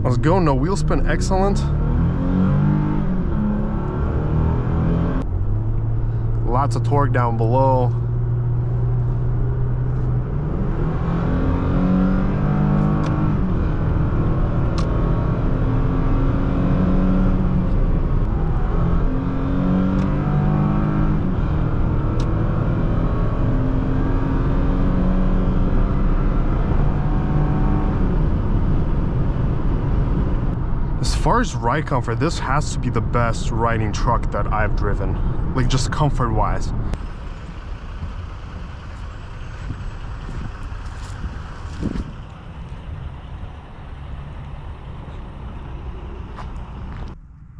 Let's go. No wheel spin, excellent. Lots of torque down below. As far as ride comfort, this has to be the best riding truck that I've driven, like just comfort wise.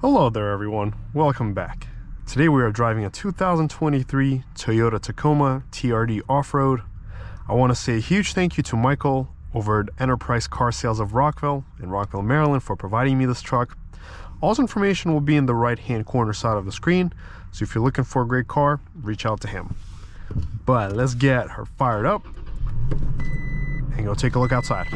Hello there everyone, welcome back. Today we are driving a 2023 Toyota Tacoma TRD off-road. I want to say a huge thank you to Michael over at Enterprise Sales of Rockville in Rockville, Maryland for providing me this truck. All this information will be in the right hand corner side of the screen, so if you're looking for a great car, reach out to him. But let's get her fired up and go take a look outside.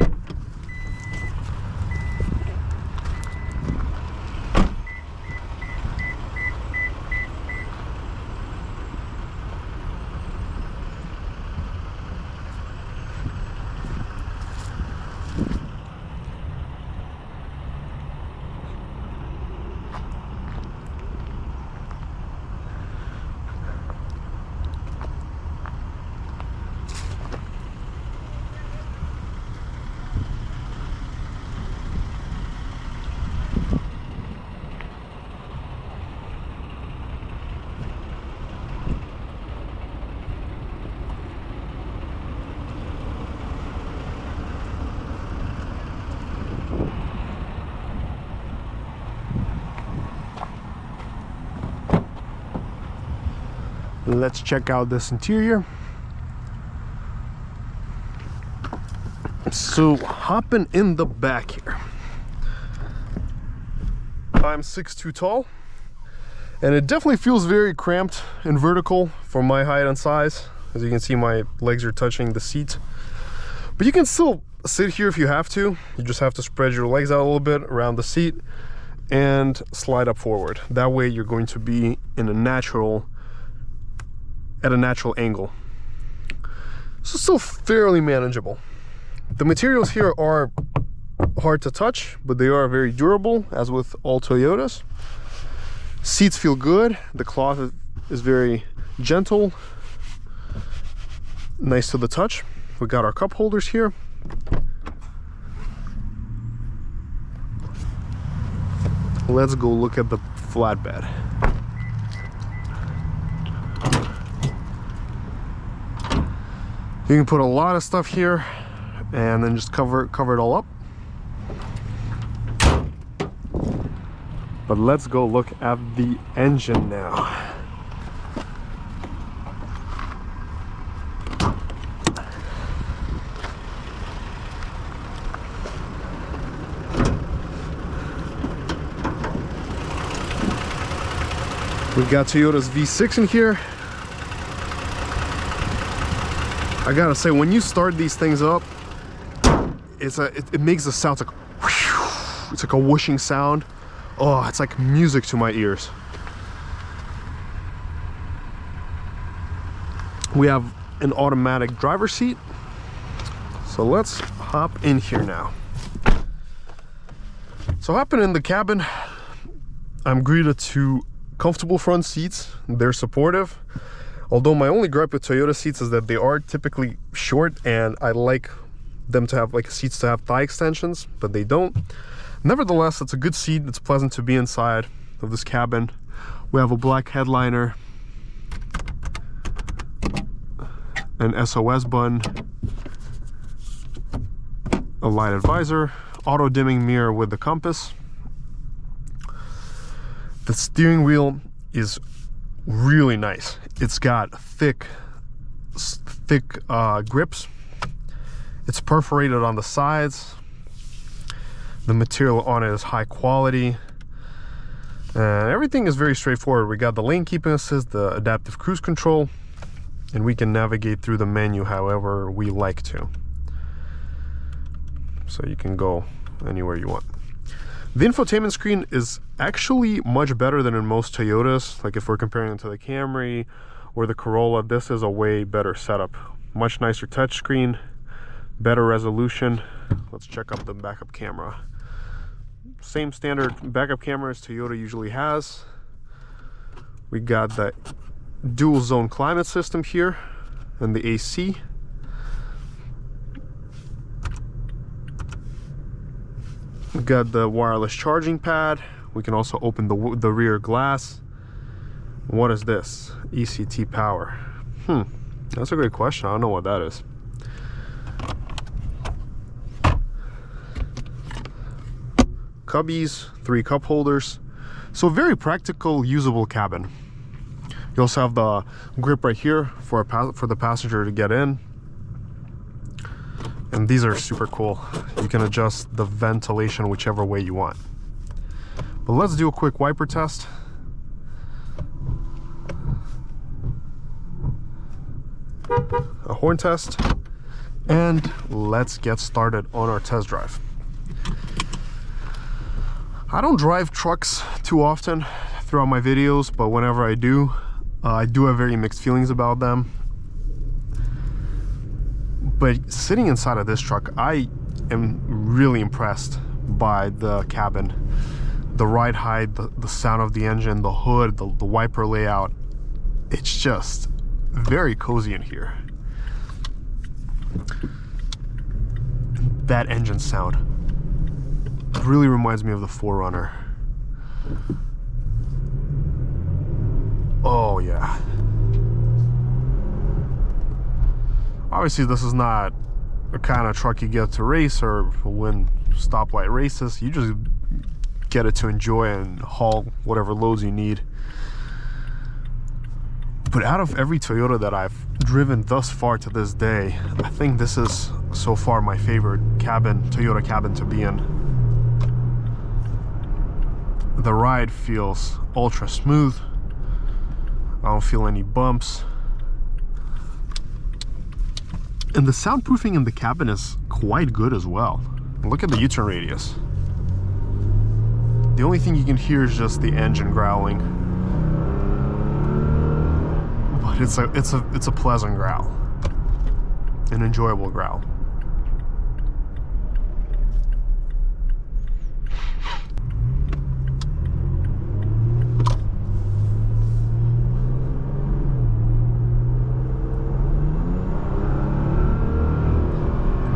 Let's check out this interior. So hopping in the back here, I'm 6'2" tall, and it definitely feels very cramped and vertical for my height and size. As you can see, my legs are touching the seat, but you can still sit here if you have to. You just have to spread your legs out a little bit around the seat and slide up forward. That way you're going to be in a natural angle. So still fairly manageable. The materials here are hard to touch, but they are very durable, as with all Toyotas. Seats feel good. The cloth is very gentle, nice to the touch. We got our cup holders here. Let's go look at the flatbed. You can put a lot of stuff here and then just cover it all up. But let's go look at the engine now. We've got Toyota's V6 in here. I gotta say, when you start these things up, it makes a sound like whoosh. It's like a whooshing sound. Oh, it's like music to my ears. We have an automatic driver's seat, so let's hop in here now. So hopping in the cabin, I'm greeted to comfortable front seats. They're supportive. Although my only gripe with Toyota seats is that they are typically short, and I like them to have seats to have thigh extensions, but they don't. Nevertheless, it's a good seat. It's pleasant to be inside of this cabin. We have a black headliner, an SOS button, a lighted visor, auto dimming mirror with the compass. The steering wheel is really nice. It's got thick grips. It's perforated on the sides. The material on it is high quality, and everything is very straightforward. We got the lane keeping assist, the adaptive cruise control, and we can navigate through the menu however we like to. So you can go anywhere you want. The infotainment screen is actually much better than in most Toyotas. Like if we're comparing it to the Camry or the Corolla, this is a way better setup. Much nicer touchscreen, better resolution. Let's check out the backup camera. Same standard backup camera as Toyota usually has. We got the dual zone climate system here and the AC. We got the wireless charging pad. We can also open the rear glass. What is this? ECT power. That's a great question. I don't know what that is. Cubbies, 3 cup holders. So very practical, usable cabin. You also have the grip right here for the passenger to get in. And these are super cool. You can adjust the ventilation whichever way you want. But let's do a quick wiper test. A horn test. And let's get started on our test drive. I don't drive trucks too often throughout my videos, but whenever I do have very mixed feelings about them. But sitting inside of this truck, I am really impressed by the cabin, the ride height, the sound of the engine, the hood, the wiper layout. It's just very cozy in here. That engine sound really reminds me of the 4Runner. Oh yeah. Obviously this is not a kind of truck you get to race or win stoplight races. You just get it to enjoy and haul whatever loads you need. But out of every Toyota that I've driven thus far to this day, I think this is so far my favorite Toyota cabin to be in. The ride feels ultra smooth. I don't feel any bumps. And the soundproofing in the cabin is quite good as well. Look at the U-turn radius. The only thing you can hear is just the engine growling. But it's a pleasant growl. An enjoyable growl.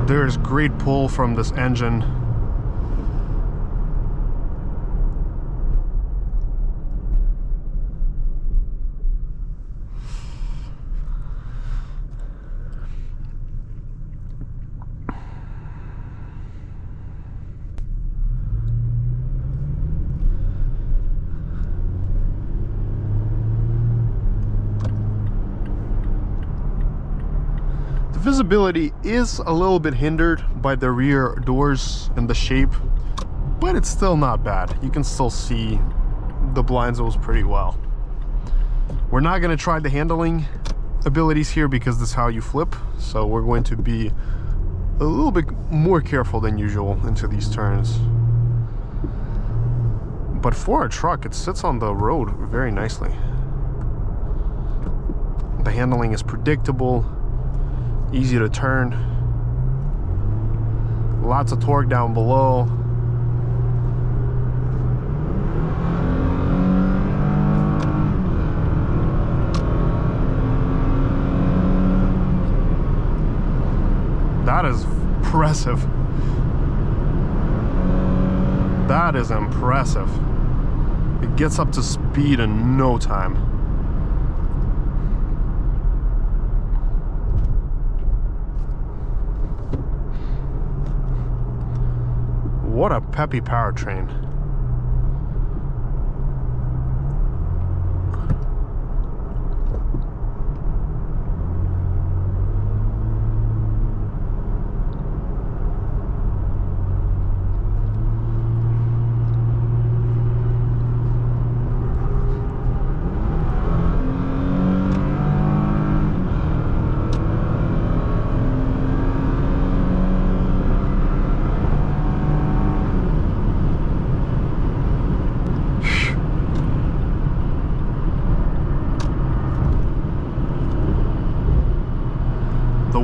There's great pull from this engine. Visibility is a little bit hindered by the rear doors and the shape, but it's still not bad. You can still see the blind zones pretty well. We're not going to try the handling abilities here because this is how you flip, so we're going to be a little bit more careful than usual into these turns. But for a truck, it sits on the road very nicely. The handling is predictable, easy to turn, lots of torque down below. That is impressive. That is impressive. It gets up to speed in no time. What a peppy powertrain.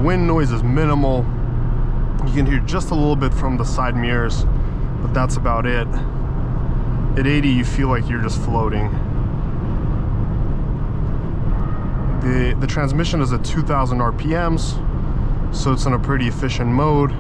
wind noise is minimal. You can hear just a little bit from the side mirrors, but that's about it. At 80, you feel like you're just floating. The transmission is at 2,000 RPMs, so it's in a pretty efficient mode.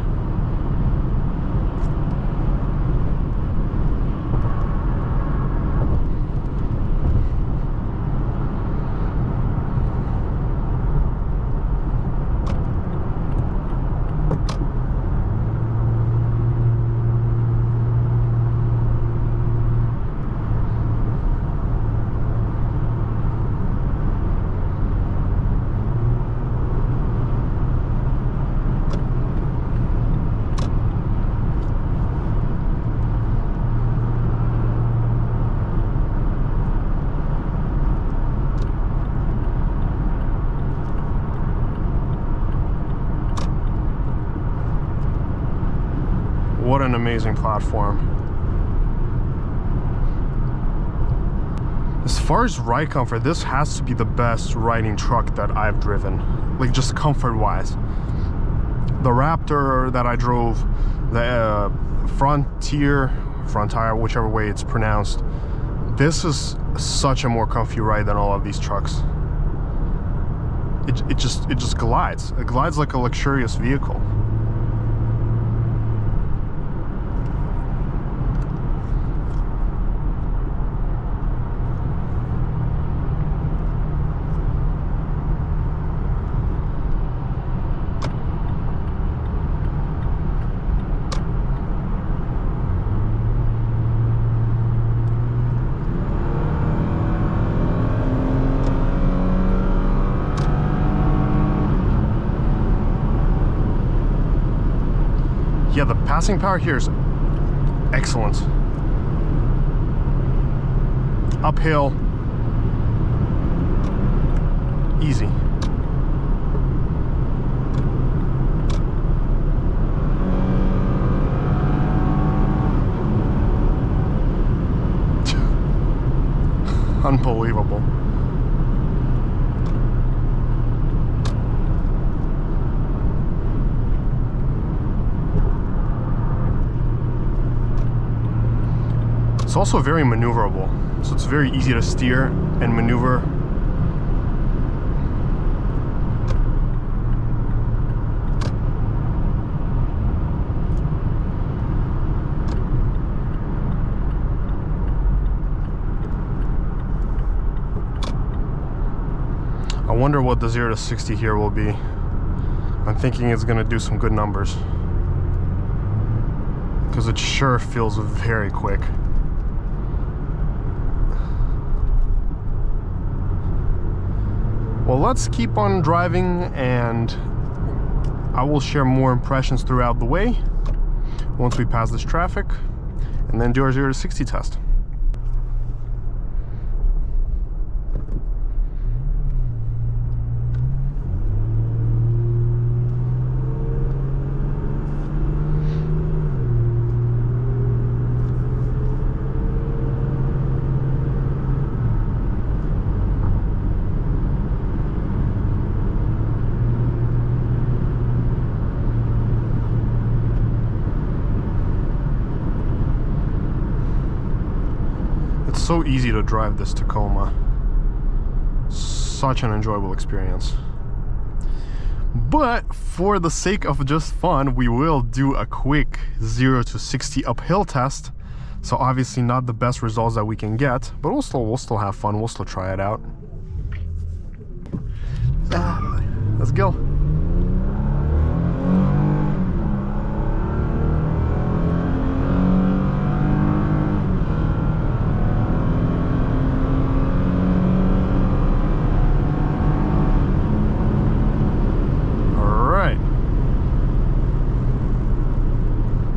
What an amazing platform. As far as ride comfort, this has to be the best riding truck that I've driven. Like, just comfort-wise. The Raptor that I drove, the Frontier, whichever way it's pronounced, this is such a more comfy ride than all of these trucks. It just glides. It glides like a luxurious vehicle. Yeah, the passing power here is excellent. Uphill, easy. Unbelievable. It's also very maneuverable, so it's very easy to steer and maneuver. I wonder what the 0 to 60 here will be. I'm thinking it's gonna do some good numbers, because it sure feels very quick. Well, let's keep on driving, and I will share more impressions throughout the way once we pass this traffic, and then do our 0 to 60 test. So easy to drive this Tacoma. Such an enjoyable experience. But for the sake of just fun, we will do a quick 0 to 60 uphill test. So obviously not the best results that we can get, but we'll still have fun. We'll still try it out. Let's go.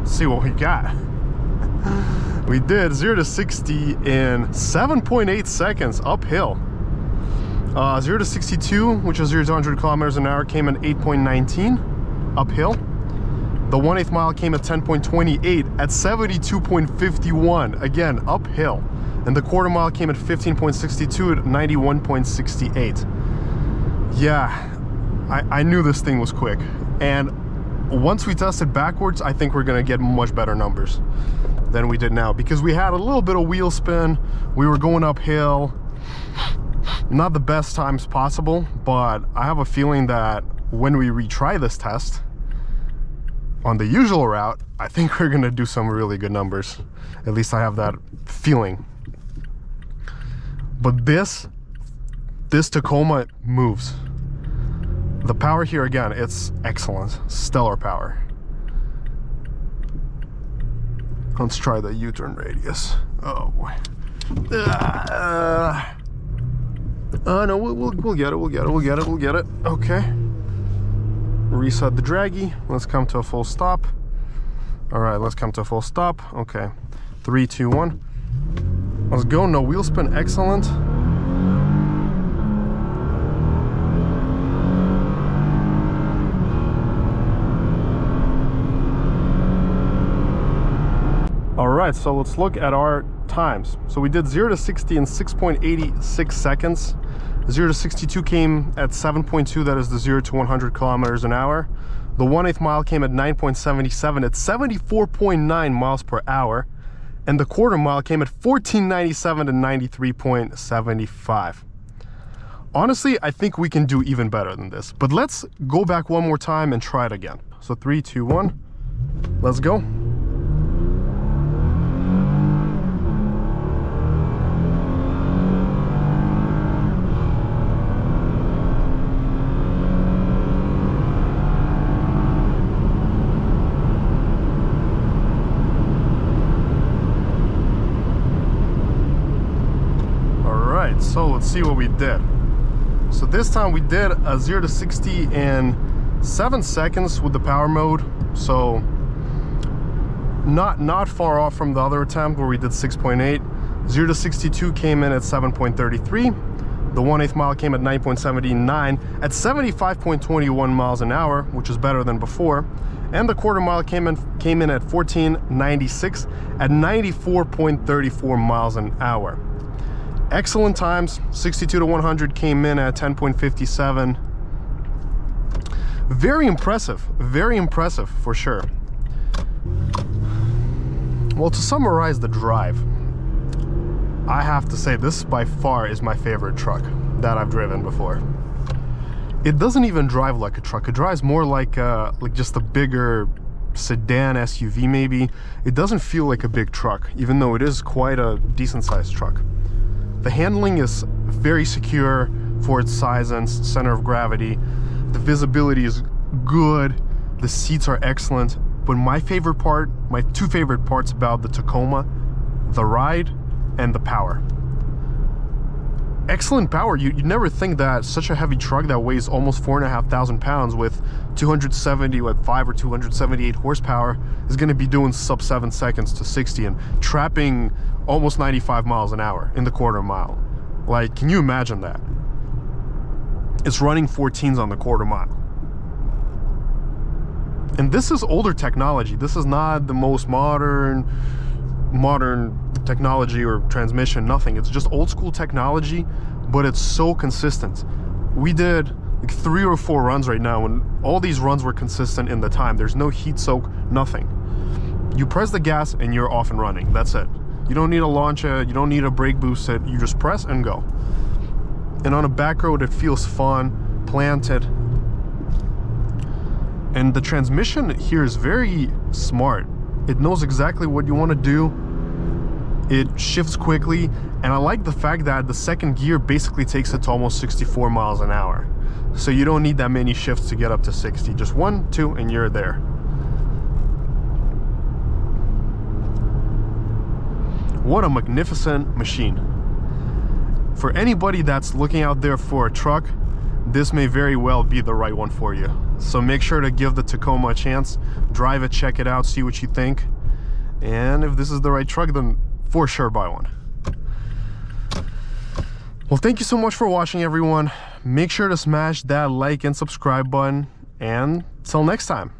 See what we got. We did 0 to 60 in 7.8 seconds uphill. 0 to 62, which is 0 to 100 kilometers an hour, came in 8.19 uphill. The 1/8 mile came at 10.28 at 72.51, again uphill. And the quarter mile came at 15.62 at 91.68. Yeah, I knew this thing was quick. And once we tested backwards, I think we're gonna get much better numbers than we did now, because we had a little bit of wheel spin. We were going uphill. Not the best times possible, but I have a feeling that when we retry this test on the usual route, I think we're gonna do some really good numbers. At least I have that feeling. But this Tacoma moves. The power here, again, it's excellent. Stellar power. Let's try the U-turn radius. Oh boy. No, we'll get it. Okay. Reset the Dragy. Let's come to a full stop. All right, let's come to a full stop. Okay. 3, 2, 1. Let's go. No wheel spin. Excellent. All right, so let's look at our times. So we did 0 to 60 in 6.86 seconds. 0 to 62 came at 7.2, that is the 0 to 100 kilometers an hour. The 1/8 mile came at 9.77 at 74.9 miles per hour. And the quarter mile came at 14.97 to 93.75. Honestly, I think we can do even better than this, but let's go back one more time and try it again. So 3, 2, 1, let's go. So let's see what we did. So this time we did a 0 to 60 in 7 seconds with the power mode. So not far off from the other attempt where we did 6.8. 0 to 62 came in at 7.33. The 1/8 mile came at 9.79 at 75.21 miles an hour, which is better than before. And the quarter mile came in at 14.96 at 94.34 miles an hour. Excellent times. 62 to 100 came in at 10.57. Very impressive for sure. Well, to summarize the drive, I have to say this by far is my favorite truck that I've driven before. It doesn't even drive like a truck. It drives more like just a bigger sedan SUV maybe. It doesn't feel like a big truck, even though it is quite a decent sized truck. The handling is very secure for its size and center of gravity. The visibility is good. The seats are excellent. But my favorite part, my two favorite parts about the Tacoma, the ride and the power. Excellent power. You'd never think that such a heavy truck that weighs almost 4,500 pounds with 275 or 278 horsepower is going to be doing sub 7 seconds to 60 and trapping almost 95 miles an hour in the quarter mile. Like, can you imagine that? It's running 14s on the quarter mile. And this is older technology. This is not the most modern technology or transmission, nothing. It's just old school technology, but it's so consistent. We did like 3 or 4 runs right now, and all these runs were consistent in the time. There's no heat soak, nothing. You press the gas and you're off and running. That's it. You don't need to launch it. You don't need a brake boost it. You just press and go. And on a back road, it feels fun, planted. And the transmission here is very smart. It knows exactly what you want to do. It shifts quickly, and I like the fact that the second gear basically takes it to almost 64 miles an hour. So you don't need that many shifts to get up to 60. Just 1, 2, and you're there. What a magnificent machine. For anybody that's looking out there for a truck, this may very well be the right one for you. So make sure to give the Tacoma a chance. Drive it, check it out, see what you think. And if this is the right truck, then for sure buy one. Well, thank you so much for watching, everyone. Make sure to smash that like and subscribe button. And till next time.